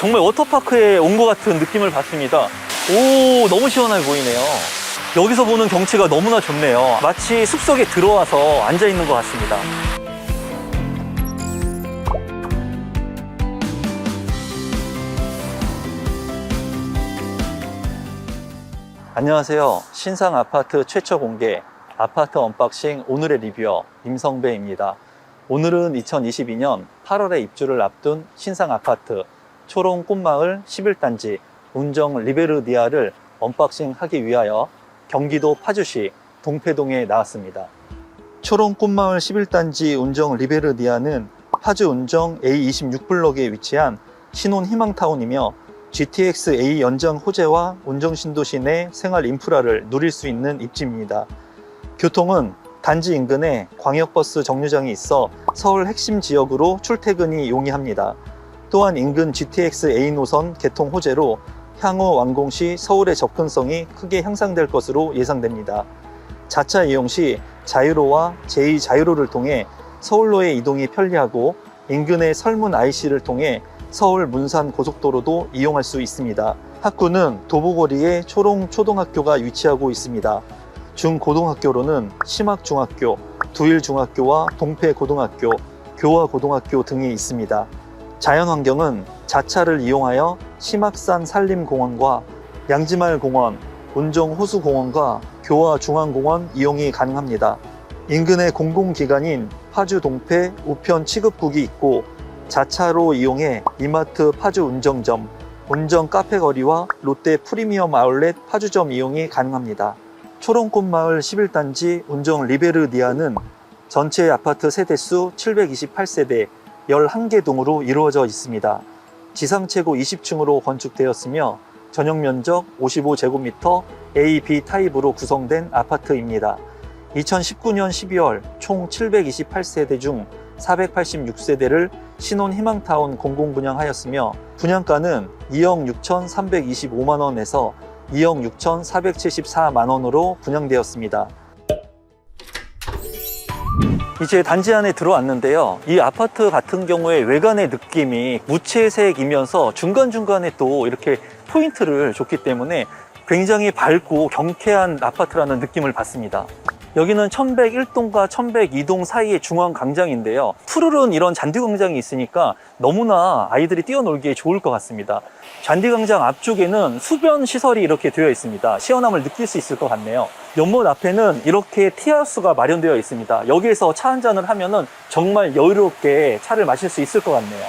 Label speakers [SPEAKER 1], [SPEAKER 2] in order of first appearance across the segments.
[SPEAKER 1] 정말 워터파크에 온 것 같은 느낌을 받습니다. 오, 너무 시원하게 보이네요. 여기서 보는 경치가 너무나 좋네요. 마치 숲속에 들어와서 앉아 있는 것 같습니다. 안녕하세요. 신상 아파트 최초 공개 아파트 언박싱 오늘의 리뷰어 임성배입니다. 오늘은 2022년 8월에 입주를 앞둔 신상 아파트 초롱 꽃마을 11단지 운정 리베르디아를 언박싱 하기 위하여 경기도 파주시 동패동에 나왔습니다. 초롱 꽃마을 11단지 운정 리베르디아는 파주 운정 A26블럭에 위치한 신혼 희망타운이며 GTX A 연장 호재와 운정 신도시 내 생활 인프라를 누릴 수 있는 입지입니다. 교통은 단지 인근에 광역버스 정류장이 있어 서울 핵심 지역으로 출퇴근이 용이합니다. 또한 인근 GTX A 노선 개통 호재로 향후 완공 시 서울의 접근성이 크게 향상될 것으로 예상됩니다. 자차 이용 시 자유로와 제2자유로를 통해 서울로의 이동이 편리하고 인근의 설문 IC를 통해 서울 문산 고속도로도 이용할 수 있습니다. 학구는 도보거리에 초롱 초등학교가 위치하고 있습니다. 중고등학교로는 심학중학교, 두일중학교와 동패고등학교, 교화고등학교 등이 있습니다. 자연환경은 자차를 이용하여 심학산 산림공원과 양지말공원, 운정호수공원과 교화중앙공원 이용이 가능합니다. 인근의 공공기관인 파주 동패 우편 취급국이 있고 자차로 이용해 이마트 파주 운정점, 운정 카페거리와 롯데 프리미엄 아울렛 파주점 이용이 가능합니다. 초롱꽃마을 11단지 운정 리베르디아는 전체 아파트 세대수 728세대 11개 동으로 이루어져 있습니다. 지상 최고 20층으로 건축되었으며 전용 면적 55제곱미터 A, B 타입으로 구성된 아파트입니다. 2019년 12월 총 728세대 중 486세대를 신혼 희망타운 공공분양하였으며 분양가는 2억 6,325만원에서 2억 6,474만원으로 분양되었습니다. 이제 단지 안에 들어왔는데요. 이 아파트 같은 경우에 외관의 느낌이 무채색이면서 중간중간에 또 이렇게 포인트를 줬기 때문에 굉장히 밝고 경쾌한 아파트라는 느낌을 받습니다. 여기는 1101동과 1102동 사이의 중앙광장인데요. 푸르른 이런 잔디광장이 있으니까 너무나 아이들이 뛰어놀기에 좋을 것 같습니다. 잔디광장 앞쪽에는 수변 시설이 이렇게 되어 있습니다. 시원함을 느낄 수 있을 것 같네요. 연못 앞에는 이렇게 티하우스가 마련되어 있습니다. 여기에서 차 한잔을 하면은 정말 여유롭게 차를 마실 수 있을 것 같네요.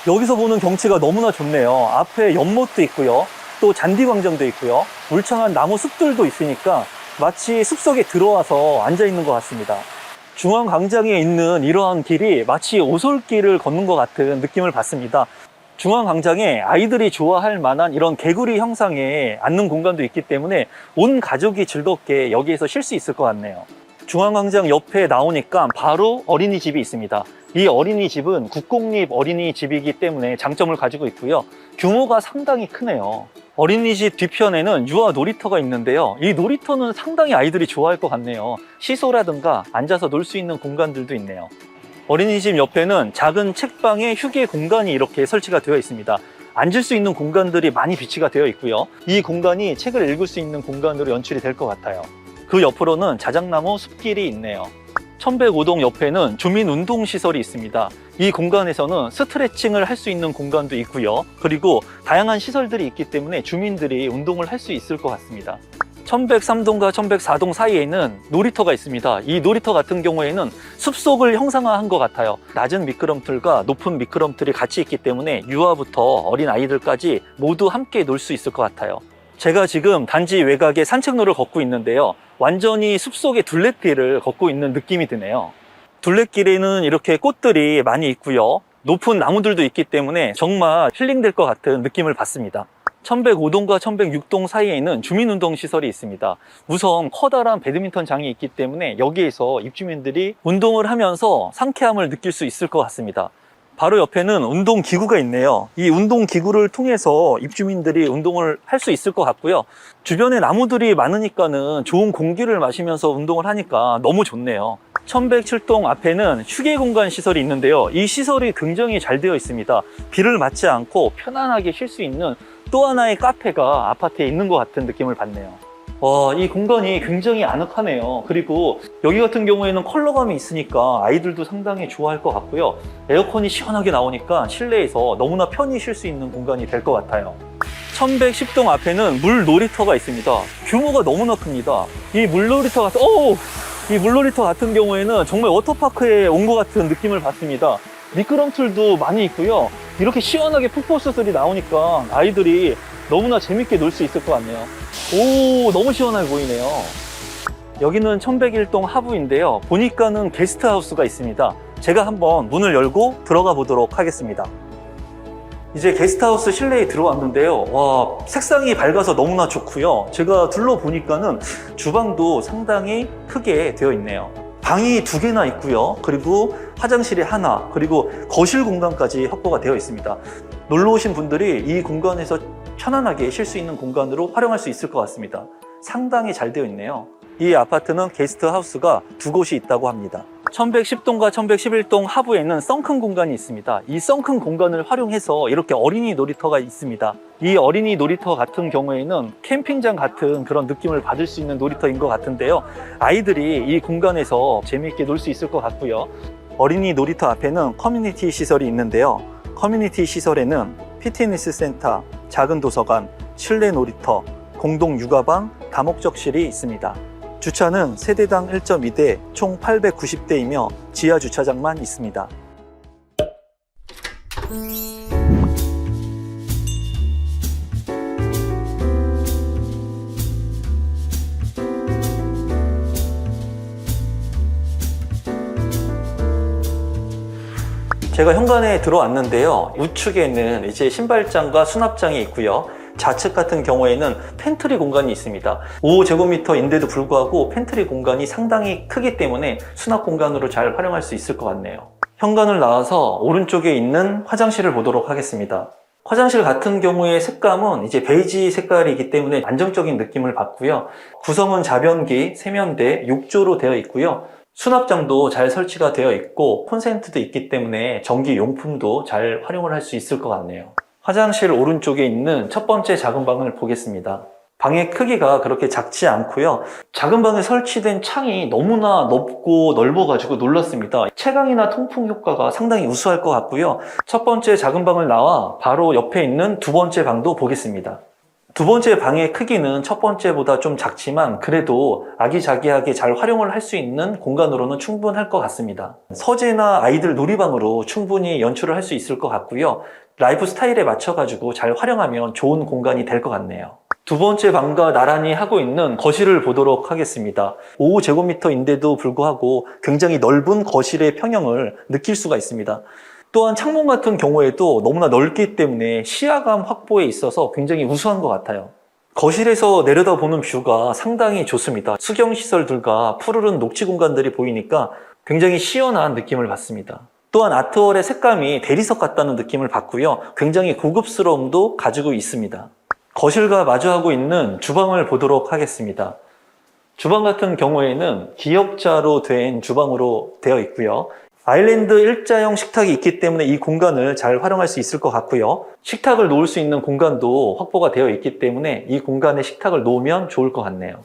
[SPEAKER 1] 여기서 보는 경치가 너무나 좋네요. 앞에 연못도 있고요. 또 잔디광장도 있고요. 울창한 나무 숲들도 있으니까 마치 숲속에 들어와서 앉아 있는 것 같습니다. 중앙광장에 있는 이러한 길이 마치 오솔길을 걷는 것 같은 느낌을 받습니다. 중앙광장에 아이들이 좋아할 만한 이런 개구리 형상의 앉는 공간도 있기 때문에 온 가족이 즐겁게 여기에서 쉴 수 있을 것 같네요. 중앙광장 옆에 나오니까 바로 어린이집이 있습니다. 이 어린이집은 국공립 어린이집이기 때문에 장점을 가지고 있고요. 규모가 상당히 크네요. 어린이집 뒤편에는 유아 놀이터가 있는데요. 이 놀이터는 상당히 아이들이 좋아할 것 같네요. 시소라든가 앉아서 놀 수 있는 공간들도 있네요. 어린이집 옆에는 작은 책방에 휴게 공간이 이렇게 설치가 되어 있습니다. 앉을 수 있는 공간들이 많이 비치가 되어 있고요. 이 공간이 책을 읽을 수 있는 공간으로 연출이 될 것 같아요. 그 옆으로는 자작나무 숲길이 있네요. 1105동 옆에는 주민운동시설이 있습니다. 이 공간에서는 스트레칭을 할 수 있는 공간도 있고요. 그리고 다양한 시설들이 있기 때문에 주민들이 운동을 할 수 있을 것 같습니다. 1103동과 1104동 사이에는 놀이터가 있습니다. 이 놀이터 같은 경우에는 숲속을 형상화한 것 같아요. 낮은 미끄럼틀과 높은 미끄럼틀이 같이 있기 때문에 유아부터 어린 아이들까지 모두 함께 놀 수 있을 것 같아요. 제가 지금 단지 외곽에 산책로를 걷고 있는데요. 완전히 숲속의 둘레길을 걷고 있는 느낌이 드네요. 둘레길에는 이렇게 꽃들이 많이 있고요. 높은 나무들도 있기 때문에 정말 힐링될 것 같은 느낌을 받습니다. 1105동과 1106동 사이에는 주민운동시설이 있습니다. 우선 커다란 배드민턴장이 있기 때문에 여기에서 입주민들이 운동을 하면서 상쾌함을 느낄 수 있을 것 같습니다. 바로 옆에는 운동기구가 있네요. 이 운동기구를 통해서 입주민들이 운동을 할 수 있을 것 같고요. 주변에 나무들이 많으니까는 좋은 공기를 마시면서 운동을 하니까 너무 좋네요. 1107동 앞에는 휴게 공간 시설이 있는데요. 이 시설이 굉장히 잘 되어 있습니다. 비를 맞지 않고 편안하게 쉴 수 있는 또 하나의 카페가 아파트에 있는 것 같은 느낌을 받네요. 이 공간이 굉장히 아늑하네요. 그리고 여기 같은 경우에는 컬러감이 있으니까 아이들도 상당히 좋아할 것 같고요. 에어컨이 시원하게 나오니까 실내에서 너무나 편히 쉴 수 있는 공간이 될 것 같아요. 1110동 앞에는 물 놀이터가 있습니다. 규모가 너무나 큽니다. 이 물놀이터 같은 경우에는 정말 워터파크에 온 것 같은 느낌을 받습니다. 미끄럼틀도 많이 있고요. 이렇게 시원하게 폭포수들이 나오니까 아이들이 너무나 재밌게 놀 수 있을 것 같네요. 너무 시원하게 보이네요. 여기는 1101동 하부인데요. 보니까는 게스트하우스가 있습니다. 제가 한번 문을 열고 들어가 보도록 하겠습니다. 이제 게스트하우스 실내에 들어왔는데요. 색상이 밝아서 너무나 좋고요. 제가 둘러보니까는 주방도 상당히 크게 되어 있네요. 방이 2개나 있고요. 그리고 화장실이 하나, 그리고 거실 공간까지 확보가 되어 있습니다. 놀러 오신 분들이 이 공간에서 편안하게 쉴 수 있는 공간으로 활용할 수 있을 것 같습니다. 상당히 잘 되어 있네요. 이 아파트는 게스트하우스가 2곳이 있다고 합니다. 1110동과 1111동 하부에는 썬큰 공간이 있습니다. 이 썬큰 공간을 활용해서 이렇게 어린이 놀이터가 있습니다. 이 어린이 놀이터 같은 경우에는 캠핑장 같은 그런 느낌을 받을 수 있는 놀이터인 것 같은데요. 아이들이 이 공간에서 재미있게 놀 수 있을 것 같고요. 어린이 놀이터 앞에는 커뮤니티 시설이 있는데요. 커뮤니티 시설에는 피트니스 센터, 작은 도서관, 실내 놀이터, 공동 육아방, 다목적실이 있습니다. 주차는 세대당 1.2대 총 890대이며 지하 주차장만 있습니다. 제가 현관에 들어왔는데요. 우측에는 이제 신발장과 수납장이 있고요. 좌측 같은 경우에는 팬트리 공간이 있습니다. 5제곱미터인데도 불구하고 팬트리 공간이 상당히 크기 때문에 수납 공간으로 잘 활용할 수 있을 것 같네요. 현관을 나와서 오른쪽에 있는 화장실을 보도록 하겠습니다. 화장실 같은 경우의 색감은 이제 베이지 색깔이기 때문에 안정적인 느낌을 받고요. 구성은 자변기, 세면대, 욕조로 되어 있고요. 수납장도 잘 설치가 되어 있고 콘센트도 있기 때문에 전기 용품도 잘 활용을 할 수 있을 것 같네요. 화장실 오른쪽에 있는 첫 번째 작은 방을 보겠습니다. 방의 크기가 그렇게 작지 않고요. 작은 방에 설치된 창이 너무나 넓고 넓어가지고 놀랐습니다. 채광이나 통풍 효과가 상당히 우수할 것 같고요. 첫 번째 작은 방을 나와 바로 옆에 있는 두 번째 방도 보겠습니다. 두 번째 방의 크기는 첫 번째보다 좀 작지만 그래도 아기자기하게 잘 활용을 할 수 있는 공간으로는 충분할 것 같습니다. 서재나 아이들 놀이방으로 충분히 연출을 할 수 있을 것 같고요. 라이프 스타일에 맞춰가지고 잘 활용하면 좋은 공간이 될 것 같네요. 두 번째 방과 나란히 하고 있는 거실을 보도록 하겠습니다. 5제곱미터인데도 불구하고 굉장히 넓은 거실의 평형을 느낄 수가 있습니다. 또한 창문 같은 경우에도 너무나 넓기 때문에 시야감 확보에 있어서 굉장히 우수한 것 같아요. 거실에서 내려다보는 뷰가 상당히 좋습니다. 수경시설들과 푸르른 녹지 공간들이 보이니까 굉장히 시원한 느낌을 받습니다. 또한 아트월의 색감이 대리석 같다는 느낌을 받고요. 굉장히 고급스러움도 가지고 있습니다. 거실과 마주하고 있는 주방을 보도록 하겠습니다. 주방 같은 경우에는 기역자로 된 주방으로 되어 있고요. 아일랜드 일자형 식탁이 있기 때문에 이 공간을 잘 활용할 수 있을 것 같고요. 식탁을 놓을 수 있는 공간도 확보가 되어 있기 때문에 이 공간에 식탁을 놓으면 좋을 것 같네요.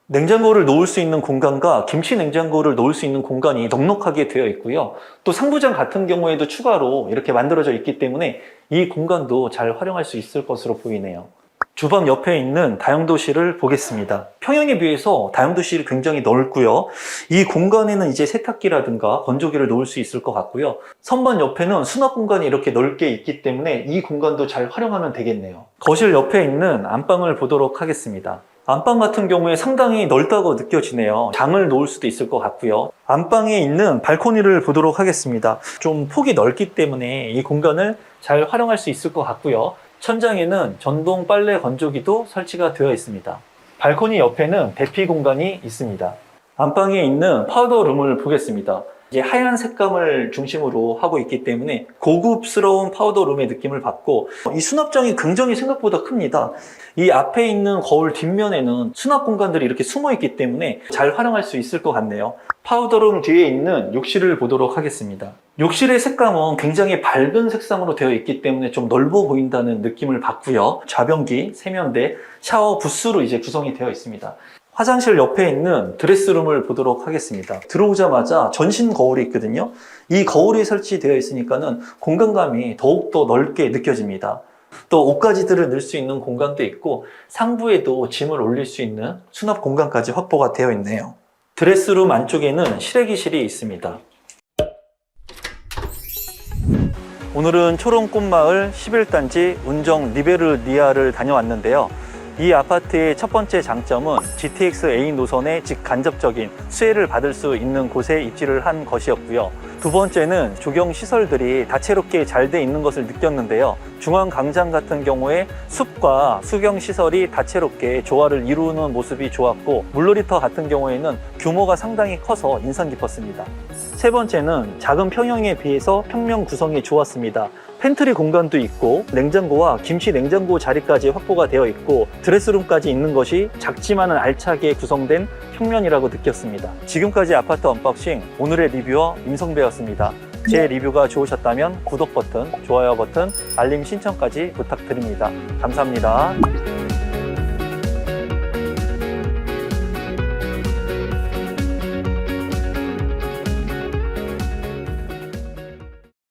[SPEAKER 1] 냉장고를 놓을 수 있는 공간과 김치 냉장고를 놓을 수 있는 공간이 넉넉하게 되어 있고요. 또 상부장 같은 경우에도 추가로 이렇게 만들어져 있기 때문에 이 공간도 잘 활용할 수 있을 것으로 보이네요. 주방 옆에 있는 다용도실을 보겠습니다. 평형에 비해서 다용도실이 굉장히 넓고요. 이 공간에는 이제 세탁기라든가 건조기를 놓을 수 있을 것 같고요. 선반 옆에는 수납 공간이 이렇게 넓게 있기 때문에 이 공간도 잘 활용하면 되겠네요. 거실 옆에 있는 안방을 보도록 하겠습니다. 안방 같은 경우에 상당히 넓다고 느껴지네요. 장을 놓을 수도 있을 것 같고요. 안방에 있는 발코니를 보도록 하겠습니다. 좀 폭이 넓기 때문에 이 공간을 잘 활용할 수 있을 것 같고요. 천장에는 전동 빨래 건조기도 설치가 되어 있습니다. 발코니 옆에는 대피 공간이 있습니다. 안방에 있는 파우더룸을 보겠습니다. 이제 하얀 색감을 중심으로 하고 있기 때문에 고급스러운 파우더룸의 느낌을 받고, 이 수납장이 굉장히 생각보다 큽니다. 이 앞에 있는 거울 뒷면에는 수납 공간들이 이렇게 숨어 있기 때문에 잘 활용할 수 있을 것 같네요. 파우더룸 뒤에 있는 욕실을 보도록 하겠습니다. 욕실의 색감은 굉장히 밝은 색상으로 되어 있기 때문에 좀 넓어 보인다는 느낌을 받고요. 좌변기, 세면대, 샤워 부스로 이제 구성이 되어 있습니다. 화장실 옆에 있는 드레스룸을 보도록 하겠습니다. 들어오자마자 전신 거울이 있거든요. 이 거울이 설치되어 있으니까는 공간감이 더욱더 넓게 느껴집니다. 또 옷가지들을 넣을 수 있는 공간도 있고, 상부에도 짐을 올릴 수 있는 수납 공간까지 확보가 되어 있네요. 드레스룸 안쪽에는 실외기실이 있습니다. 오늘은 초롱꽃마을 11단지 운정 리베르니아를 다녀왔는데요. 이 아파트의 첫 번째 장점은 GTX A 노선의 직간접적인 수혜를 받을 수 있는 곳에 입지를 한 것이었고요. 두 번째는 조경 시설들이 다채롭게 잘 돼 있는 것을 느꼈는데요. 중앙광장 같은 경우에 숲과 수경 시설이 다채롭게 조화를 이루는 모습이 좋았고, 물놀이터 같은 경우에는 규모가 상당히 커서 인상 깊었습니다. 세 번째는 작은 평형에 비해서 평면 구성이 좋았습니다. 팬트리 공간도 있고 냉장고와 김치 냉장고 자리까지 확보가 되어 있고, 드레스룸까지 있는 것이 작지만은 알차게 구성된 평면이라고 느꼈습니다. 지금까지 아파트 언박싱 오늘의 리뷰어 임성배였습니다. 제 리뷰가 좋으셨다면 구독 버튼, 좋아요 버튼, 알림 신청까지 부탁드립니다. 감사합니다.